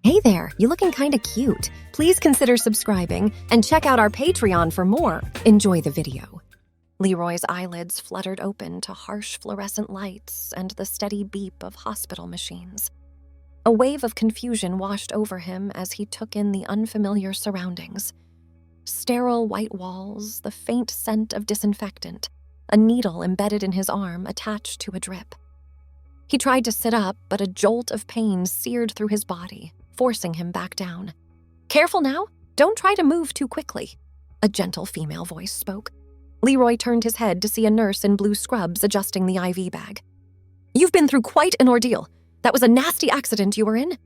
Hey there, you looking kinda cute. Please consider subscribing and check out our Patreon for more. Enjoy the video. Leroy's eyelids fluttered open to harsh fluorescent lights and the steady beep of hospital machines. A wave of confusion washed over him as he took in the unfamiliar surroundings. Sterile white walls, the faint scent of disinfectant, a needle embedded in his arm attached to a drip. He tried to sit up, but a jolt of pain seared through his body, forcing him back down. "Careful now, don't try to move too quickly," a gentle female voice spoke. Leroy turned his head to see a nurse in blue scrubs adjusting the IV bag. "You've been through quite an ordeal. That was a nasty accident you were in."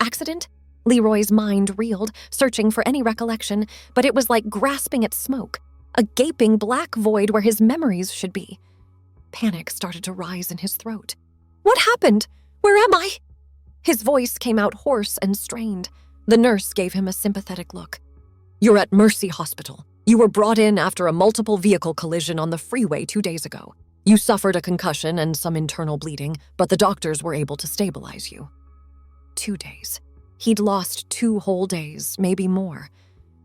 Accident? Leroy's mind reeled, searching for any recollection, but it was like grasping at smoke, a gaping black void where his memories should be. Panic started to rise in his throat. "What happened? Where am I?" His voice came out hoarse and strained. The nurse gave him a sympathetic look. "You're at Mercy Hospital. You were brought in after a multiple vehicle collision on the freeway 2 days ago. You suffered a concussion and some internal bleeding, but the doctors were able to stabilize you." 2 days. He'd lost 2 whole days, maybe more.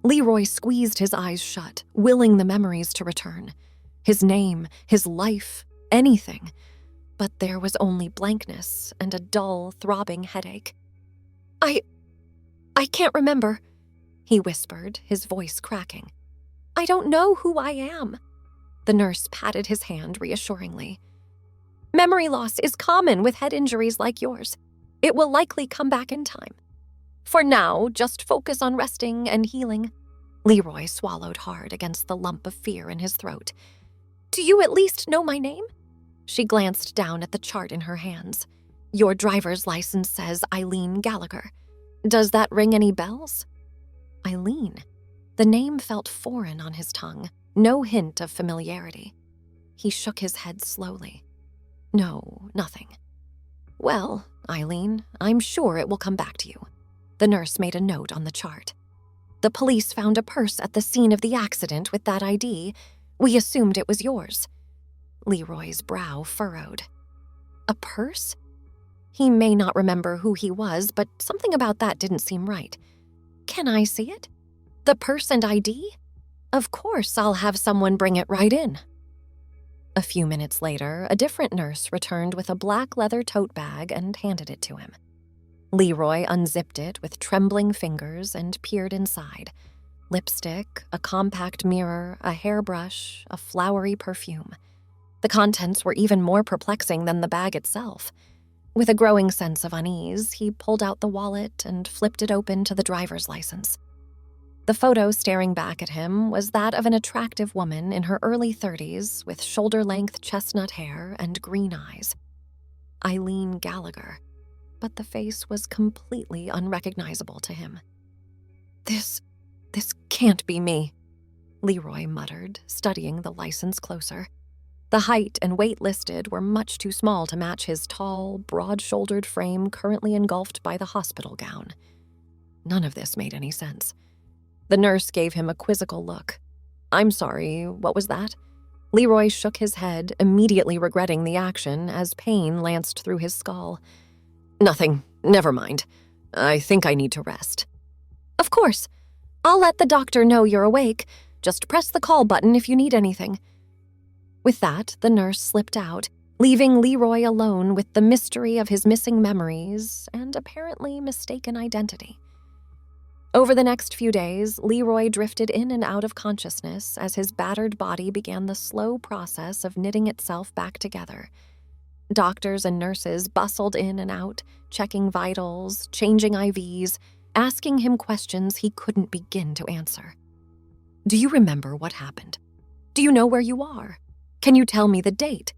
Leroy squeezed his eyes shut, willing the memories to return. His name, his life, anything. But there was only blankness and a dull, throbbing headache. I can't remember," he whispered, his voice cracking. "I don't know who I am." The nurse patted his hand reassuringly. "Memory loss is common with head injuries like yours. It will likely come back in time. For now, just focus on resting and healing." Leroy swallowed hard against the lump of fear in his throat. "Do you at least know my name?" She glanced down at the chart in her hands. "Your driver's license says Eileen Gallagher. Does that ring any bells?" Eileen. The name felt foreign on his tongue, no hint of familiarity. He shook his head slowly. "No, nothing." "Well, Eileen, I'm sure it will come back to you." The nurse made a note on the chart. "The police found a purse at the scene of the accident with that ID. We assumed it was yours." Leroy's brow furrowed. A purse? He may not remember who he was, but something about that didn't seem right. "Can I see it? The purse and ID? Of course, I'll have someone bring it right in." A few minutes later, a different nurse returned with a black leather tote bag and handed it to him. Leroy unzipped it with trembling fingers and peered inside. Lipstick, a compact mirror, a hairbrush, a flowery perfume. The contents were even more perplexing than the bag itself. With a growing sense of unease, he pulled out the wallet and flipped it open to the driver's license. The photo staring back at him was that of an attractive woman in her early 30s with shoulder-length chestnut hair and green eyes. Eileen Gallagher. But the face was completely unrecognizable to him. This can't be me," Leroy muttered, studying the license closer. The height and weight listed were much too small to match his tall, broad-shouldered frame currently engulfed by the hospital gown. None of this made any sense. The nurse gave him a quizzical look. "I'm sorry, what was that?" Leroy shook his head, immediately regretting the action as pain lanced through his skull. "Nothing, never mind. I think I need to rest." "Of course. I'll let the doctor know you're awake. Just press the call button if you need anything." With that, the nurse slipped out, leaving Leroy alone with the mystery of his missing memories and apparently mistaken identity. Over the next few days, Leroy drifted in and out of consciousness as his battered body began the slow process of knitting itself back together. Doctors and nurses bustled in and out, checking vitals, changing IVs, asking him questions he couldn't begin to answer. "Do you remember what happened? Do you know where you are? Can you tell me the date?"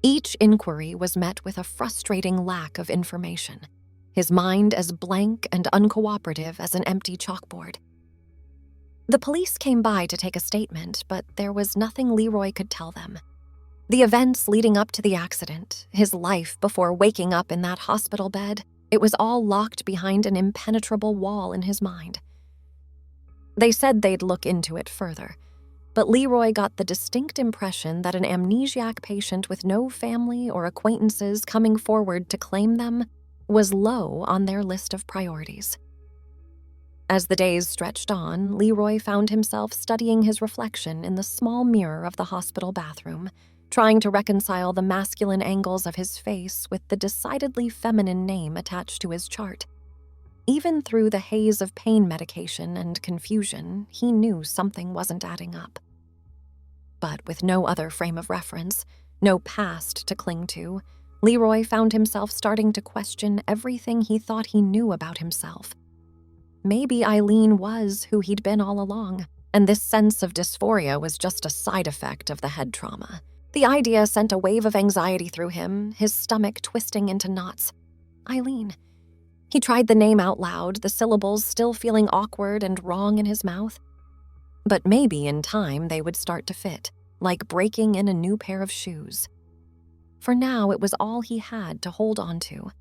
Each inquiry was met with a frustrating lack of information, his mind as blank and uncooperative as an empty chalkboard. The police came by to take a statement, but there was nothing Leroy could tell them. The events leading up to the accident, his life before waking up in that hospital bed, it was all locked behind an impenetrable wall in his mind. They said they'd look into it further, but Leroy got the distinct impression that an amnesiac patient with no family or acquaintances coming forward to claim them was low on their list of priorities. As the days stretched on, Leroy found himself studying his reflection in the small mirror of the hospital bathroom, trying to reconcile the masculine angles of his face with the decidedly feminine name attached to his chart. Even through the haze of pain medication and confusion, he knew something wasn't adding up. But with no other frame of reference, no past to cling to, Leroy found himself starting to question everything he thought he knew about himself. Maybe Eileen was who he'd been all along, and this sense of dysphoria was just a side effect of the head trauma. The idea sent a wave of anxiety through him, his stomach twisting into knots. Eileen. He tried the name out loud, the syllables still feeling awkward and wrong in his mouth. But maybe in time they would start to fit, like breaking in a new pair of shoes. For now, it was all he had to hold on to.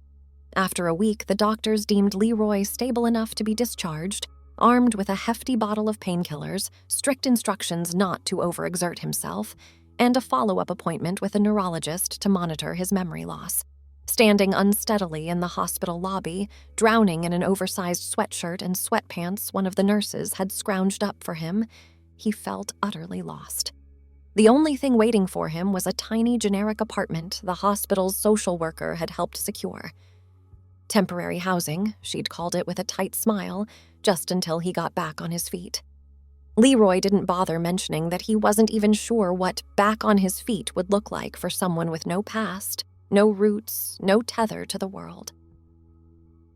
After a week, the doctors deemed Leroy stable enough to be discharged, armed with a hefty bottle of painkillers, strict instructions not to overexert himself, and a follow-up appointment with a neurologist to monitor his memory loss. Standing unsteadily in the hospital lobby, drowning in an oversized sweatshirt and sweatpants one of the nurses had scrounged up for him, he felt utterly lost. The only thing waiting for him was a tiny generic apartment the hospital's social worker had helped secure. Temporary housing, she'd called it with a tight smile, just until he got back on his feet. Leroy didn't bother mentioning that he wasn't even sure what back on his feet would look like for someone with no past, no roots, no tether to the world.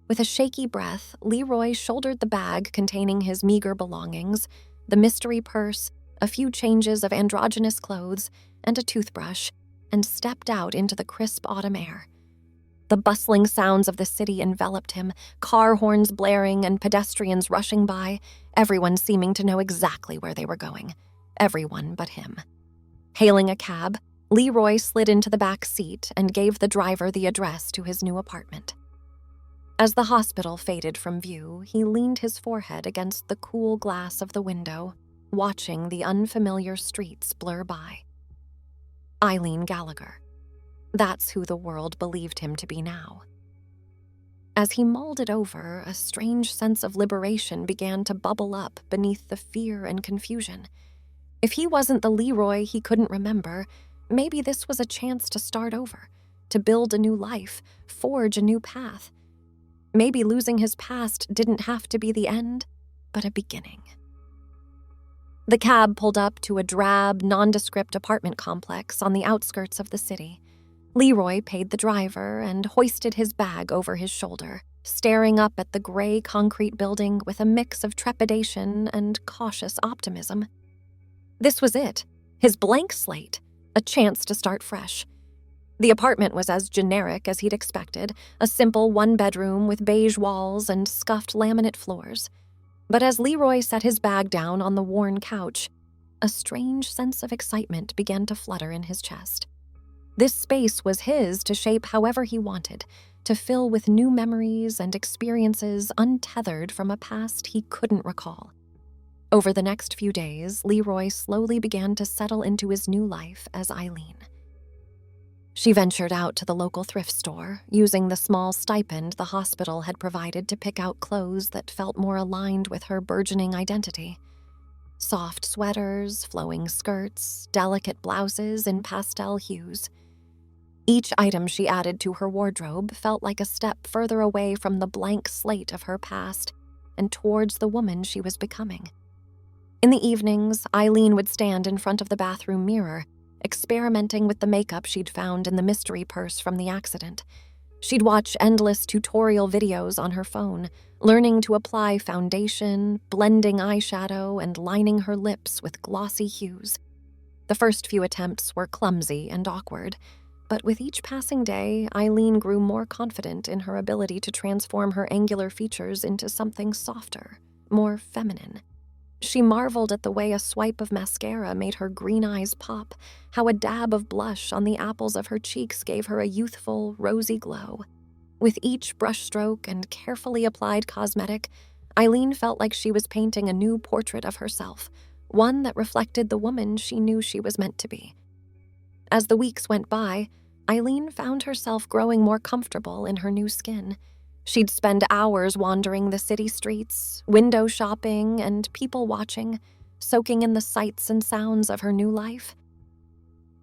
With a shaky breath, Leroy shouldered the bag containing his meager belongings, the mystery purse, a few changes of androgynous clothes, and a toothbrush, and stepped out into the crisp autumn air. The bustling sounds of the city enveloped him, car horns blaring and pedestrians rushing by, everyone seeming to know exactly where they were going. Everyone but him. Hailing a cab, Leroy slid into the back seat and gave the driver the address to his new apartment. As the hospital faded from view, he leaned his forehead against the cool glass of the window, watching the unfamiliar streets blur by. Eileen Gallagher. That's who the world believed him to be now. As he mulled it over, a strange sense of liberation began to bubble up beneath the fear and confusion. If he wasn't the Leroy he couldn't remember, maybe this was a chance to start over, to build a new life, forge a new path. Maybe losing his past didn't have to be the end, but a beginning. The cab pulled up to a drab, nondescript apartment complex on the outskirts of the city. Leroy paid the driver and hoisted his bag over his shoulder, staring up at the gray concrete building with a mix of trepidation and cautious optimism. This was it, his blank slate, a chance to start fresh. The apartment was as generic as he'd expected, a simple one-bedroom with beige walls and scuffed laminate floors. But as Leroy set his bag down on the worn couch, a strange sense of excitement began to flutter in his chest. This space was his to shape however he wanted, to fill with new memories and experiences untethered from a past he couldn't recall. Over the next few days, Leroy slowly began to settle into his new life as Eileen. She ventured out to the local thrift store, using the small stipend the hospital had provided to pick out clothes that felt more aligned with her burgeoning identity. Soft sweaters, flowing skirts, delicate blouses in pastel hues. Each item she added to her wardrobe felt like a step further away from the blank slate of her past and towards the woman she was becoming. In the evenings, Eileen would stand in front of the bathroom mirror, experimenting with the makeup she'd found in the mystery purse from the accident. She'd watch endless tutorial videos on her phone, learning to apply foundation, blending eyeshadow, and lining her lips with glossy hues. The first few attempts were clumsy and awkward, but with each passing day, Eileen grew more confident in her ability to transform her angular features into something softer, more feminine. She marveled at the way a swipe of mascara made her green eyes pop, how a dab of blush on the apples of her cheeks gave her a youthful, rosy glow. With each brushstroke and carefully applied cosmetic, Eileen felt like she was painting a new portrait of herself, one that reflected the woman she knew she was meant to be. As the weeks went by, Eileen found herself growing more comfortable in her new skin. She'd spend hours wandering the city streets, window shopping, and people watching, soaking in the sights and sounds of her new life.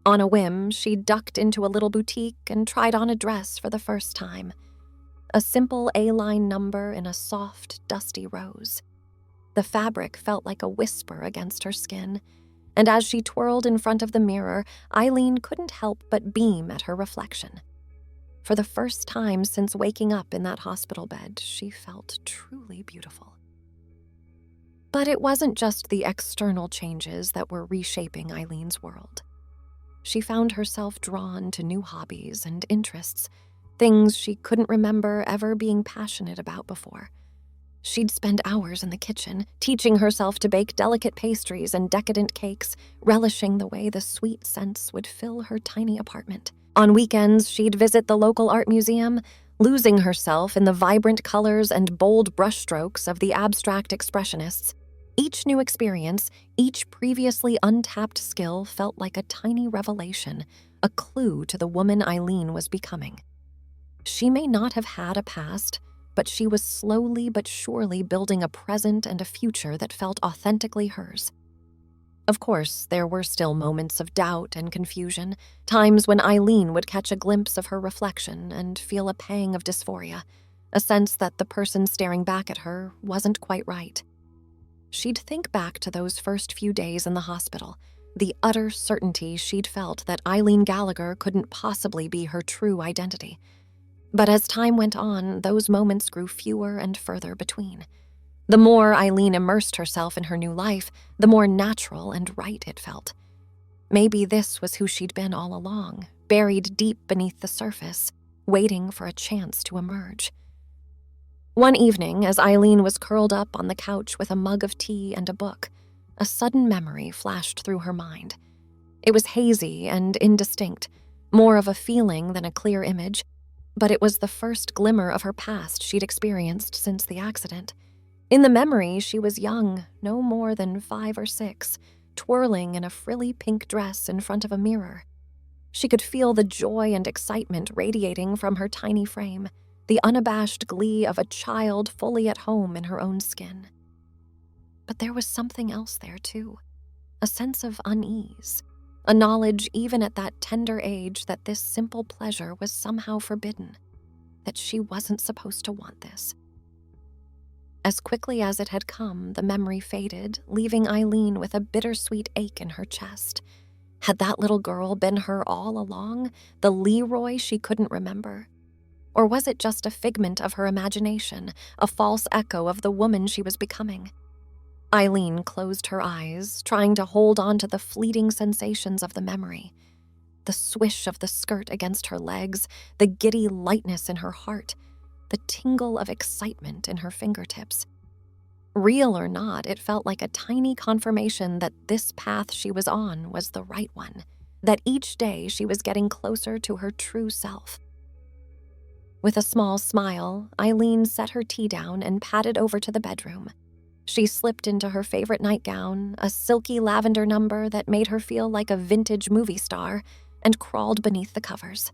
On a whim, she ducked into a little boutique and tried on a dress for the first time. A simple A-line number in a soft, dusty rose. The fabric felt like a whisper against her skin, and as she twirled in front of the mirror, Eileen couldn't help but beam at her reflection. For the first time since waking up in that hospital bed, she felt truly beautiful. But it wasn't just the external changes that were reshaping Eileen's world. She found herself drawn to new hobbies and interests, things she couldn't remember ever being passionate about before. She'd spend hours in the kitchen, teaching herself to bake delicate pastries and decadent cakes, relishing the way the sweet scents would fill her tiny apartment. On weekends, she'd visit the local art museum, losing herself in the vibrant colors and bold brushstrokes of the abstract expressionists. Each new experience, each previously untapped skill felt like a tiny revelation, a clue to the woman Eileen was becoming. She may not have had a past, but she was slowly but surely building a present and a future that felt authentically hers. Of course, there were still moments of doubt and confusion, times when Eileen would catch a glimpse of her reflection and feel a pang of dysphoria, a sense that the person staring back at her wasn't quite right. She'd think back to those first few days in the hospital, the utter certainty she'd felt that Eileen Gallagher couldn't possibly be her true identity. But as time went on, those moments grew fewer and further between. The more Eileen immersed herself in her new life, the more natural and right it felt. Maybe this was who she'd been all along, buried deep beneath the surface, waiting for a chance to emerge. One evening, as Eileen was curled up on the couch with a mug of tea and a book, a sudden memory flashed through her mind. It was hazy and indistinct, more of a feeling than a clear image, but it was the first glimmer of her past she'd experienced since the accident. In the memory, she was young, no more than 5 or 6, twirling in a frilly pink dress in front of a mirror. She could feel the joy and excitement radiating from her tiny frame, the unabashed glee of a child fully at home in her own skin. But there was something else there, too, a sense of unease, a knowledge even at that tender age that this simple pleasure was somehow forbidden, that she wasn't supposed to want this. As quickly as it had come, the memory faded, leaving Eileen with a bittersweet ache in her chest. Had that little girl been her all along, the Leroy she couldn't remember? Or was it just a figment of her imagination, a false echo of the woman she was becoming? Eileen closed her eyes, trying to hold on to the fleeting sensations of the memory. The swish of the skirt against her legs, the giddy lightness in her heart, the tingle of excitement in her fingertips. Real or not, it felt like a tiny confirmation that this path she was on was the right one, that each day she was getting closer to her true self. With a small smile, Eileen set her tea down and padded over to the bedroom. She slipped into her favorite nightgown, a silky lavender number that made her feel like a vintage movie star, and crawled beneath the covers.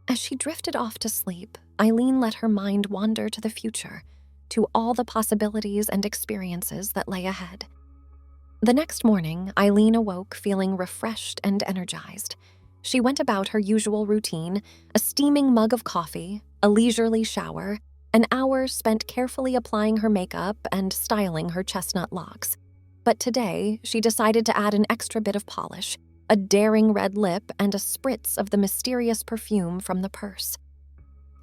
As she drifted off to sleep, Eileen let her mind wander to the future, to all the possibilities and experiences that lay ahead. The next morning, Eileen awoke feeling refreshed and energized. She went about her usual routine, a steaming mug of coffee, a leisurely shower, an hour spent carefully applying her makeup and styling her chestnut locks. But today, she decided to add an extra bit of polish, a daring red lip, and a spritz of the mysterious perfume from the purse.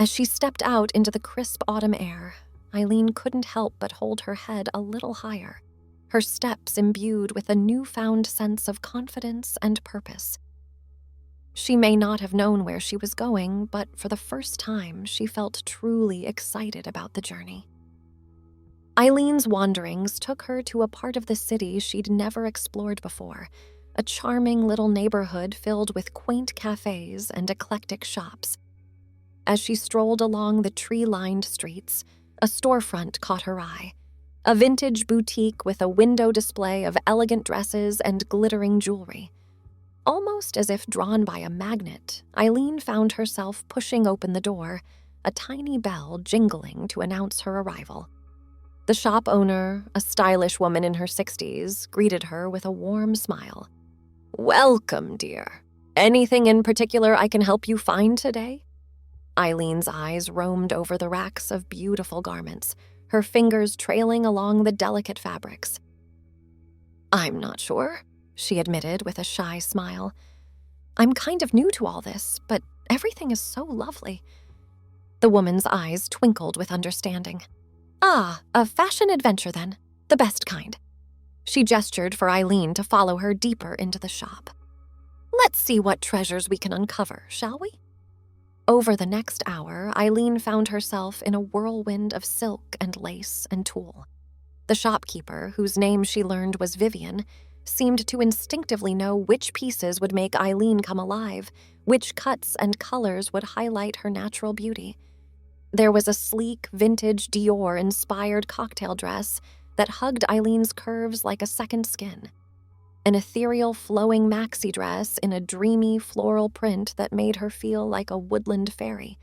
As she stepped out into the crisp autumn air, Eileen couldn't help but hold her head a little higher, her steps imbued with a newfound sense of confidence and purpose. She may not have known where she was going, but for the first time, she felt truly excited about the journey. Eileen's wanderings took her to a part of the city she'd never explored before, a charming little neighborhood filled with quaint cafes and eclectic shops. As she strolled along the tree-lined streets, a storefront caught her eye, a vintage boutique with a window display of elegant dresses and glittering jewelry. Almost as if drawn by a magnet, Eileen found herself pushing open the door, a tiny bell jingling to announce her arrival. The shop owner, a stylish woman in her 60s, greeted her with a warm smile. "Welcome, dear. Anything in particular I can help you find today?" Eileen's eyes roamed over the racks of beautiful garments, her fingers trailing along the delicate fabrics. "I'm not sure," she admitted with a shy smile. "I'm kind of new to all this, but everything is so lovely." The woman's eyes twinkled with understanding. "Ah, a fashion adventure then. The best kind." She gestured for Eileen to follow her deeper into the shop. "Let's see what treasures we can uncover, shall we?" Over the next hour, Eileen found herself in a whirlwind of silk and lace and tulle. The shopkeeper, whose name she learned was Vivian, seemed to instinctively know which pieces would make Eileen come alive, which cuts and colors would highlight her natural beauty. There was a sleek, vintage Dior-inspired cocktail dress that hugged Eileen's curves like a second skin. An ethereal, flowing maxi dress in a dreamy floral print that made her feel like a woodland fairy.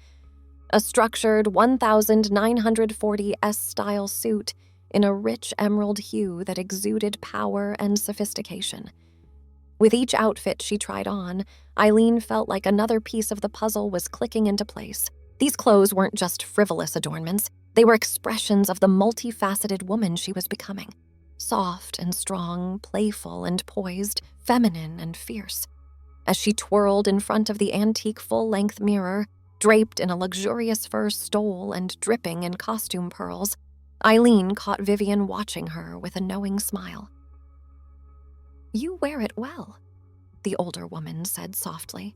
A structured 1940 S-style suit in a rich emerald hue that exuded power and sophistication. With each outfit she tried on, Eileen felt like another piece of the puzzle was clicking into place. These clothes weren't just frivolous adornments, they were expressions of the multifaceted woman she was becoming. Soft and strong, playful and poised, feminine and fierce. As she twirled in front of the antique full-length mirror, draped in a luxurious fur stole and dripping in costume pearls, Eileen caught Vivian watching her with a knowing smile. "You wear it well," the older woman said softly.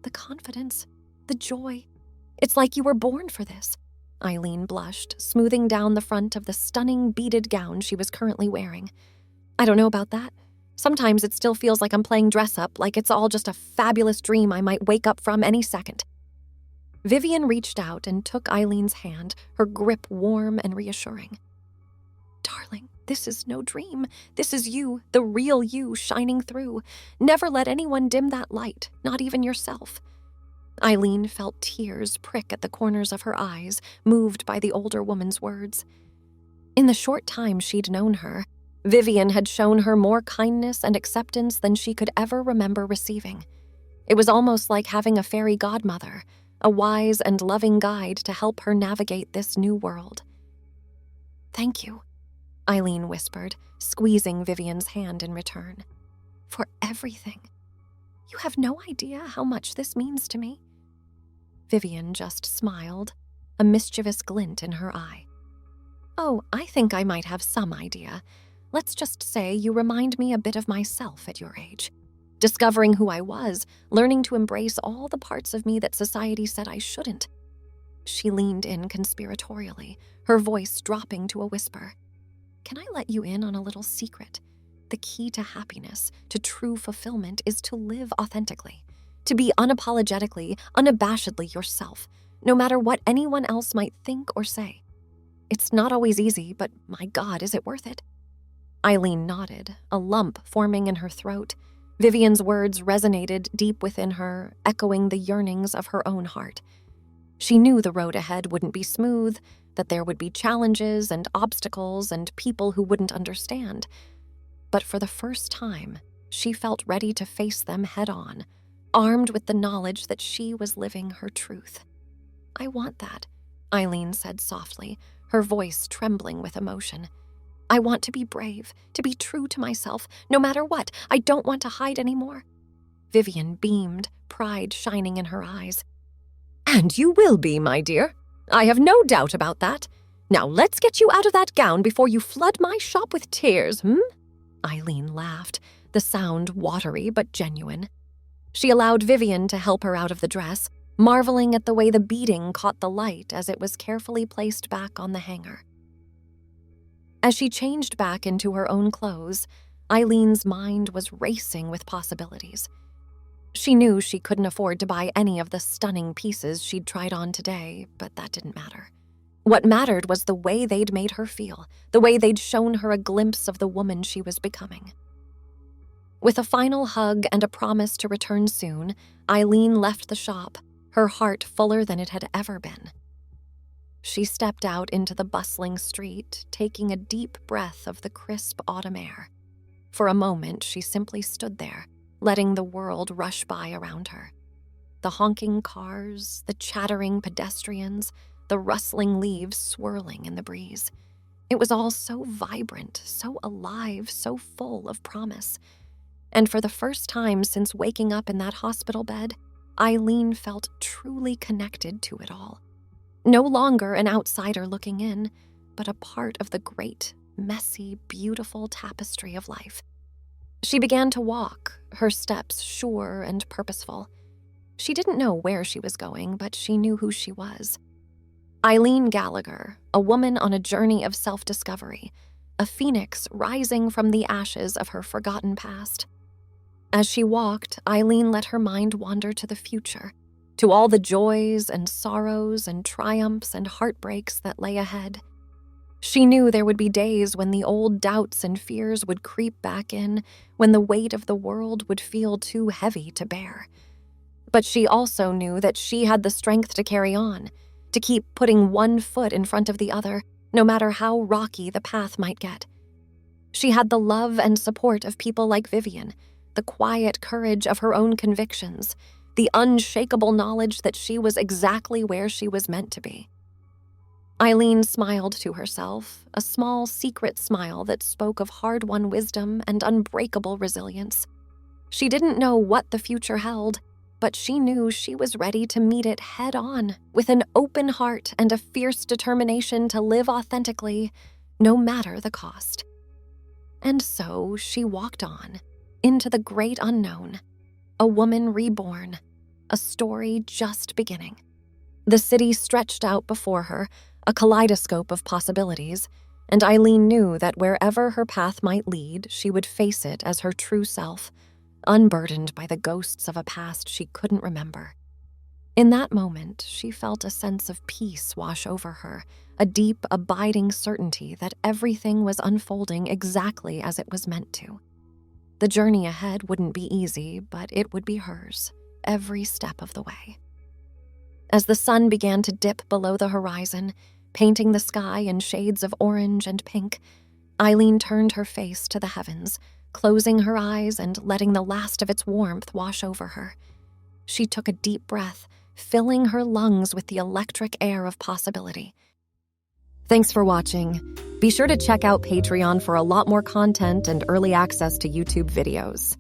"The confidence, the joy. It's like you were born for this." Eileen blushed, smoothing down the front of the stunning beaded gown she was currently wearing. "I don't know about that. Sometimes it still feels like I'm playing dress-up, like it's all just a fabulous dream I might wake up from any second." Vivian reached out and took Eileen's hand, her grip warm and reassuring. "Darling, this is no dream. This is you, the real you, shining through. Never let anyone dim that light, not even yourself." Eileen felt tears prick at the corners of her eyes, moved by the older woman's words. In the short time she'd known her, Vivian had shown her more kindness and acceptance than she could ever remember receiving. It was almost like having a fairy godmother, a wise and loving guide to help her navigate this new world. "Thank you," Eileen whispered, squeezing Vivian's hand in return. "For everything. You have no idea how much this means to me." Vivian just smiled, a mischievous glint in her eye. "Oh, I think I might have some idea. Let's just say you remind me a bit of myself at your age. Discovering who I was, learning to embrace all the parts of me that society said I shouldn't." She leaned in conspiratorially, her voice dropping to a whisper. "Can I let you in on a little secret? The key to happiness, to true fulfillment, is to live authentically. To be unapologetically, unabashedly yourself, no matter what anyone else might think or say. It's not always easy, but my God, is it worth it?" Eileen nodded, a lump forming in her throat. Vivian's words resonated deep within her, echoing the yearnings of her own heart. She knew the road ahead wouldn't be smooth, that there would be challenges and obstacles and people who wouldn't understand. But for the first time, she felt ready to face them head-on, armed with the knowledge that she was living her truth. "I want that," Eileen said softly, her voice trembling with emotion. "I want to be brave, to be true to myself, no matter what. I don't want to hide anymore." Vivian beamed, pride shining in her eyes. "And you will be, my dear. I have no doubt about that. Now let's get you out of that gown before you flood my shop with tears, Eileen laughed, the sound watery but genuine. She allowed Vivian to help her out of the dress, marveling at the way the beading caught the light as it was carefully placed back on the hanger. As she changed back into her own clothes, Eileen's mind was racing with possibilities. She knew she couldn't afford to buy any of the stunning pieces she'd tried on today, but that didn't matter. What mattered was the way they'd made her feel, the way they'd shown her a glimpse of the woman she was becoming. With a final hug and a promise to return soon, Eileen left the shop, her heart fuller than it had ever been. She stepped out into the bustling street, taking a deep breath of the crisp autumn air. For a moment, she simply stood there, letting the world rush by around her. The honking cars, the chattering pedestrians, the rustling leaves swirling in the breeze. It was all so vibrant, so alive, so full of promise. And for the first time since waking up in that hospital bed, Eileen felt truly connected to it all. No longer an outsider looking in, but a part of the great, messy, beautiful tapestry of life. She began to walk, her steps sure and purposeful. She didn't know where she was going, but she knew who she was. Eileen Gallagher, a woman on a journey of self-discovery, a phoenix rising from the ashes of her forgotten past. As she walked, Eileen let her mind wander to the future, to all the joys and sorrows and triumphs and heartbreaks that lay ahead. She knew there would be days when the old doubts and fears would creep back in, when the weight of the world would feel too heavy to bear. But she also knew that she had the strength to carry on, to keep putting one foot in front of the other, no matter how rocky the path might get. She had the love and support of people like Vivian, the quiet courage of her own convictions, the unshakable knowledge that she was exactly where she was meant to be. Eileen smiled to herself, a small secret smile that spoke of hard-won wisdom and unbreakable resilience. She didn't know what the future held, but she knew she was ready to meet it head-on, with an open heart and a fierce determination to live authentically, no matter the cost. And so she walked on, into the great unknown, a woman reborn, a story just beginning. The city stretched out before her, a kaleidoscope of possibilities, and Eileen knew that wherever her path might lead, she would face it as her true self, unburdened by the ghosts of a past she couldn't remember. In that moment, she felt a sense of peace wash over her, a deep, abiding certainty that everything was unfolding exactly as it was meant to. The journey ahead wouldn't be easy, but it would be hers, every step of the way. As the sun began to dip below the horizon, painting the sky in shades of orange and pink, Eileen turned her face to the heavens, closing her eyes and letting the last of its warmth wash over her. She took a deep breath, filling her lungs with the electric air of possibility. Thanks for watching. Be sure to check out Patreon for a lot more content and early access to YouTube videos.